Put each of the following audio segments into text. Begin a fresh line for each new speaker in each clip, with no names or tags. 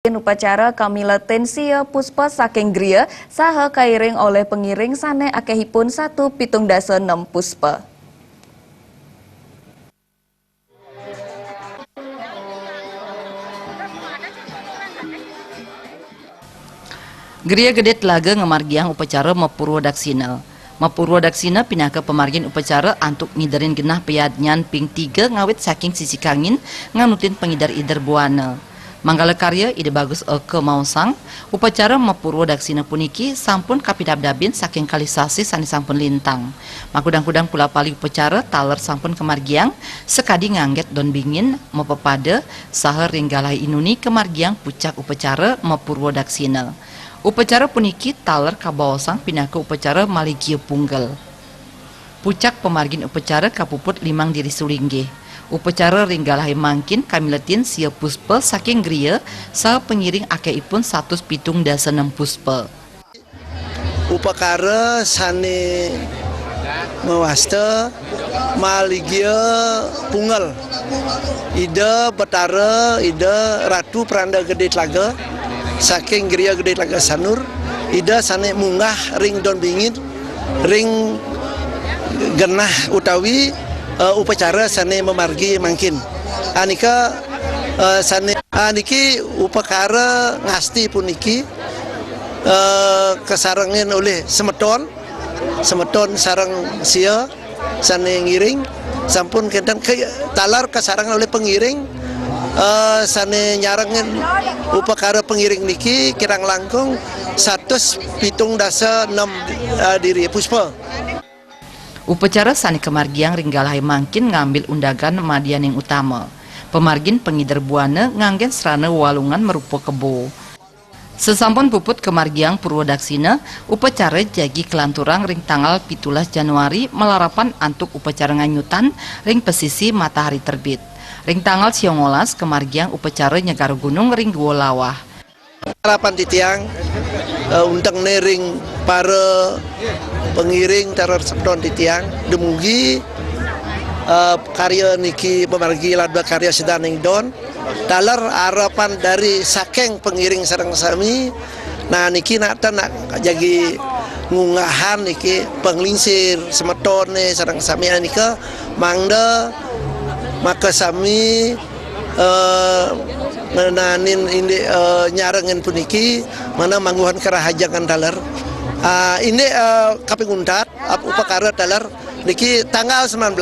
Upacara kamiletin sia puspa saking griya saha kairing oleh pengiring sane akehipun 1,76 puspa. Griya gede telaga ngemargiang upacara Mapurwadaksina. Mapurwadaksina pindah ke pemargin upacara antuk ngidarin genah peyadnyan ping 3 ngawit saking sisi kangin nganutin pengidar-idar buana. Manggala karya ide bagus ke mausang upacara Mapurwadaksina puniki sampun kapidabdabin saking kalisasi sani sampun lintang. Makudang-kudang pula pali upacara taler sampun kemargiang sekadi ngangget don bingin mapepada saha ringgalai inuni kemargiang pucak upacara Mapurwadaksina. Upacara puniki taler kabawasang pindah ke upacara Maligia Punggal. Pucak pemargin upacara kapuput limang diri sulingge. Upacara ringgalai mangkin kamiletin sia puspa saking griya sa pengiring akeipun 1,76 puspa.
Upakara sane mewasta Maligia Punggal. Ida Batara, Ida Ratu Peranda Gede Telaga saking griya Gede Telaga Sanur. Ida sane munggah ring don bingin ring genah utawi upacara sane memargi mangkin. Anika sane aniki upakara ngasti puniki kesarangin oleh semeton sarang sia sane ngiring sampun kenten talar kesarangan oleh pengiring sane nyarangin upakara pengiring niki kirang langkung 1,76 diri puspa.
Upacara sani kemargiang ringgalai mangkin ngambil undagan madian yang utama. Pemargin pengidar buana nganggen serana walungan merupa kebo. Sesampun puput kemargiang Purwadaksina, upacara jagi kelanturang ring tanggal 17 Januari melarapan antuk upacara nganyutan ring pesisi matahari terbit. Ring tanggal 19 kemargiang upacara nyegar gunung ring Guolawah.
Harapan titiang undang nering para pengiring teror septon titiang demugi karya niki pemargi ladba karya sedaning don talar harapan dari saking pengiring sareng sami. Nah niki nak jagi ngungahan niki penglingsir semetone sareng sami nika mangda maka sami menanin ini nyarengin puniki mana mangguhan kerahajangan dalar ini kapingundat upakara dalar niki tanggal 19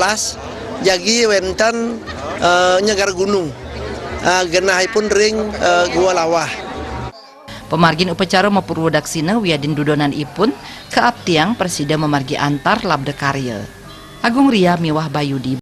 jagi wenten nyegar gunung genahipun ring Guolawah.
Pemargin upacara Mapurwadaksina wiadin dudonan ipun keaptiang presida memargi antar labda karya. Agung Ria Miwah Bayudi.